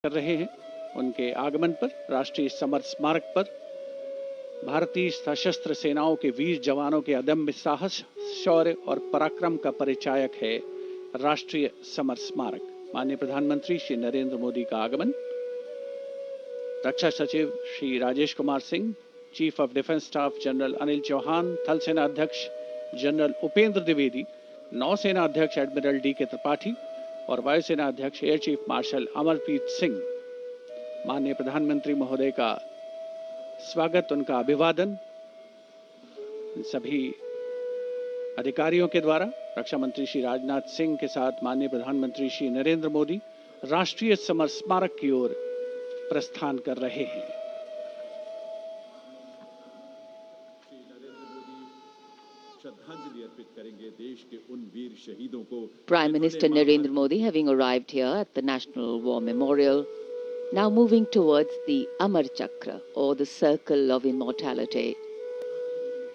कर रहे हैं। उनके आगमन पर राष्ट्रीय समर स्मारक पर भारतीय सशस्त्र सेनाओं के वीर जवानों के अदम्य साहस, शौर्य और पराक्रम का परिचायक है राष्ट्रीय समर स्मारक। माननीय प्रधानमंत्री श्री नरेंद्र मोदी का आगमन, रक्षा सचिव Shri Rajesh Kumar Singh, chief of defence staff general Anil Chauhan, थल सेना अध्यक्ष जनरल उपेंद्र द्विवेदी, नौसेना अध्यक्ष एडमिरल डी के त्रिपाठी और वायुसेना अध्यक्ष air chief marshal Amarpreet Singh. माननीय प्रधानमंत्री महोदय का स्वागत, उनका अभिवादन सभी अधिकारियों के द्वारा रक्षा मंत्री श्री राजनाथ सिंह के साथ माननीय प्रधानमंत्री श्री नरेंद्र मोदी राष्ट्रीय समर स्मारक की ओर प्रस्थान कर रहे हैं। Prime Minister Narendra Modi having arrived here at the National War Memorial, now moving towards the Amar Chakra or the Circle of Immortality.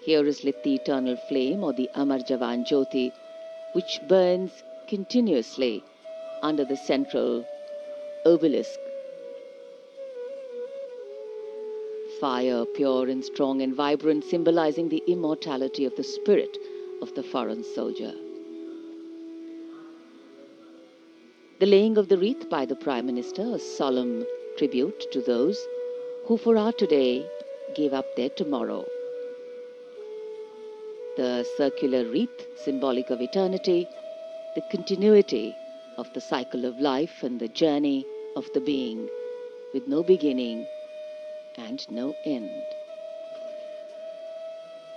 Here is lit the eternal flame or the Amar Jawan Jyoti, which burns continuously under the central obelisk. Fire, pure and strong and vibrant, symbolizing the immortality of the spirit of the foreign soldier. The laying of the wreath by the Prime Minister, a solemn tribute to those who for our today gave up their tomorrow. The circular wreath, symbolic of eternity, the continuity of the cycle of life and the journey of the being with no beginning and no end.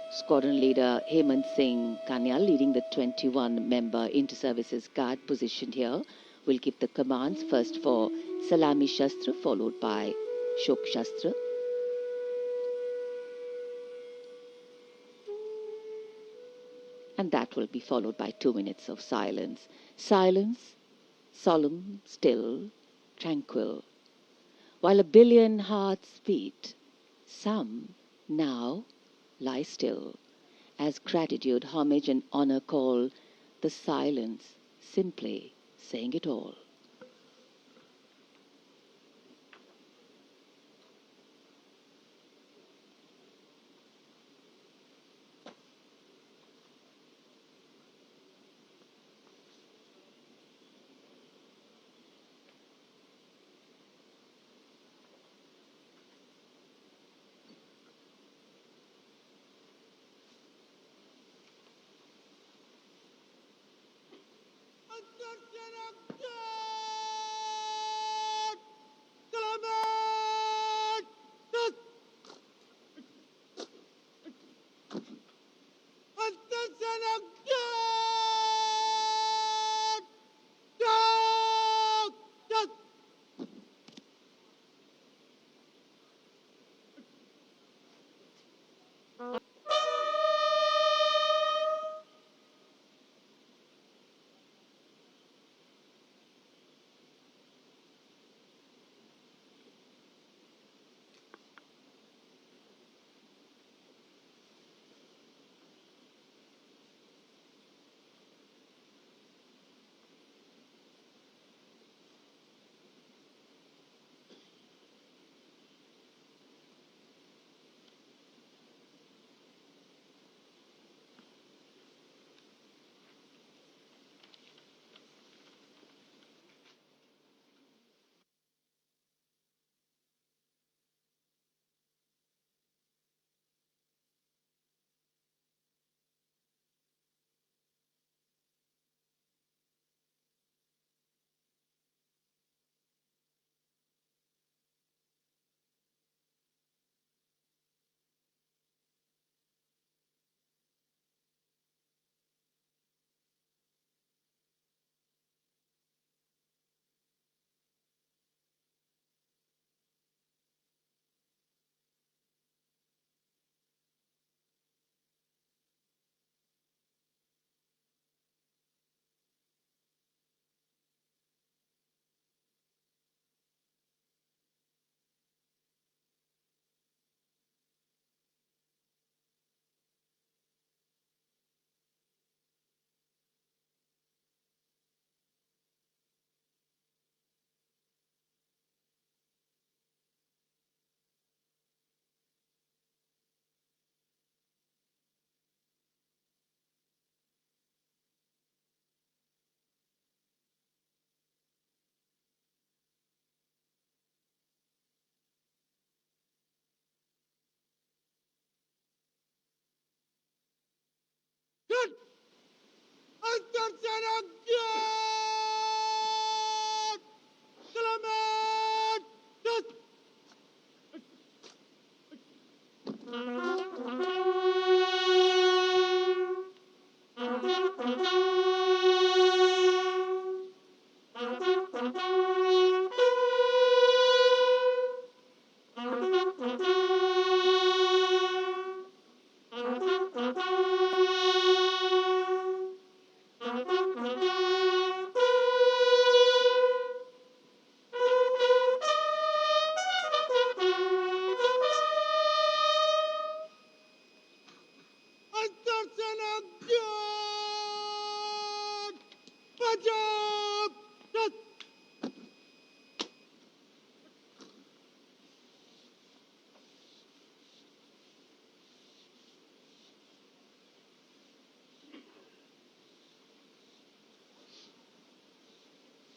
Squadron leader Hemant Singh Kanyal, leading the 21-member Inter-Services Guard positioned here, will give the commands first for Salami Shastra, followed by Shok Shastra. And that will be followed by 2 minutes of silence. Silence, solemn, still, tranquil. While a billion hearts beat, some now lie still, as gratitude, homage and honor call the silence, simply saying it all.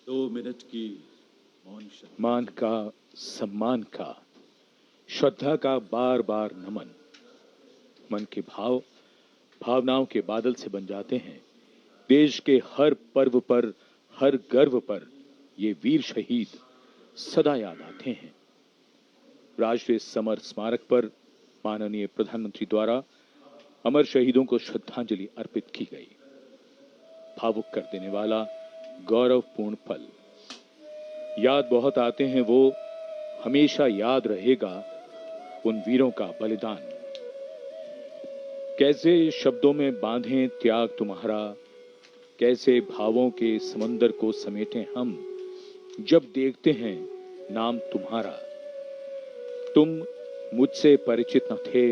दो minute की मौन मान का, सम्मान का, श्रद्धा का बार बार नमन। मन के भाव भावनाओं के बादल से बन जाते हैं। देश के हर पर्व पर, हर गर्व पर ये वीर शहीद सदा याद आते हैं। राष्ट्रीय समर स्मारक पर माननीय प्रधानमंत्री द्वारा अमर शहीदों को श्रद्धांजलि अर्पित की गई। भावुक कर देने वाला गौरवपूर्ण पल। याद बहुत आते हैं वो, हमेशा याद रहेगा उन वीरों का बलिदान। कैसे शब्दों में बांधें त्याग तुम्हारा, कैसे भावों के समंदर को समेटें हम, जब देखते हैं नाम तुम्हारा। तुम मुझसे परिचित न थे,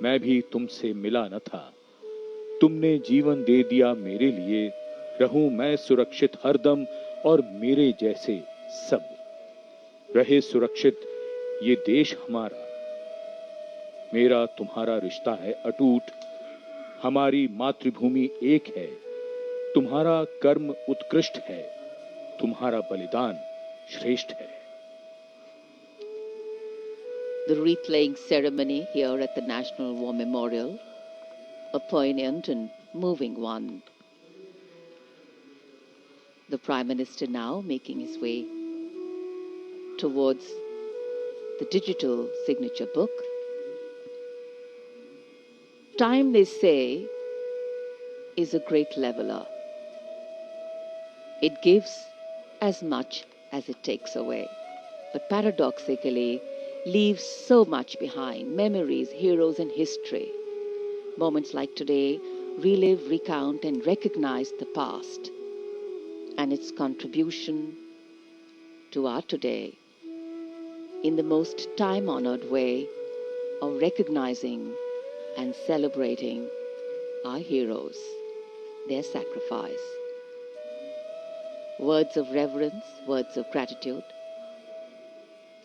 मैं भी तुमसे मिला न था। तुमने जीवन दे दिया मेरे लिए, रहूं मैं सुरक्षित हरदम और मेरे जैसे सब रहे सुरक्षित ये देश हमारा। मेरा तुम्हारा रिश्ता है अटूट, हमारी मातृभूमि एक है। तुम्हारा कर्म उत्कृष्ट है, तुम्हारा बलिदान श्रेष्ठ है। The wreath-laying ceremony here at the National War Memorial, a poignant and moving one. The Prime Minister now making his way towards the digital signature book. Time, they say, is a great leveler. It gives as much as it takes away, but paradoxically leaves so much behind: memories, heroes, and history. Moments like today relive, recount, and recognize the past and its contribution to our today in the most time-honored way of recognizing and celebrating our heroes, their sacrifice. Words of reverence, words of gratitude,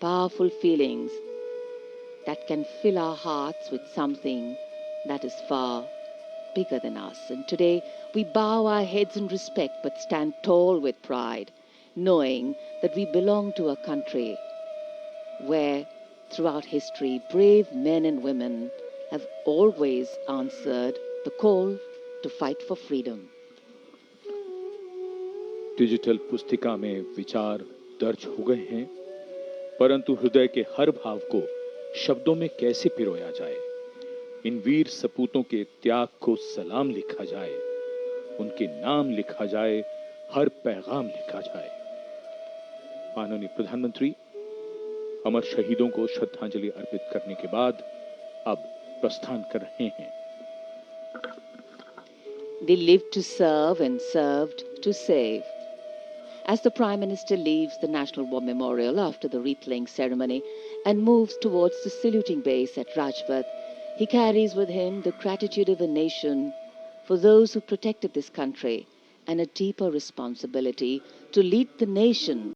powerful feelings that can fill our hearts with something that is far bigger than us. And today we bow our heads in respect but stand tall with pride, knowing that we belong to a country where throughout history brave men and women have always answered the call to fight for freedom. Digital पुस्तिका में विचार दर्ज हो गए हैं, परंतु हृदय के हर भाव को शब्दों में कैसे पिरोया जाए। इन वीर सपूतों के त्याग को सलाम लिखा जाए, उनके नाम लिखा जाए, हर पैगाम लिखा जाए। माननीय प्रधानमंत्री अमर शहीदों को श्रद्धांजलि अर्पित करने के बाद अब प्रस्थान कर रहे हैं। They lived to serve and served to save. As the Prime Minister leaves the National War Memorial after the wreath-laying ceremony and moves towards the saluting base at Rajpath, he carries with him the gratitude of a nation for those who protected this country and a deeper responsibility to lead the nation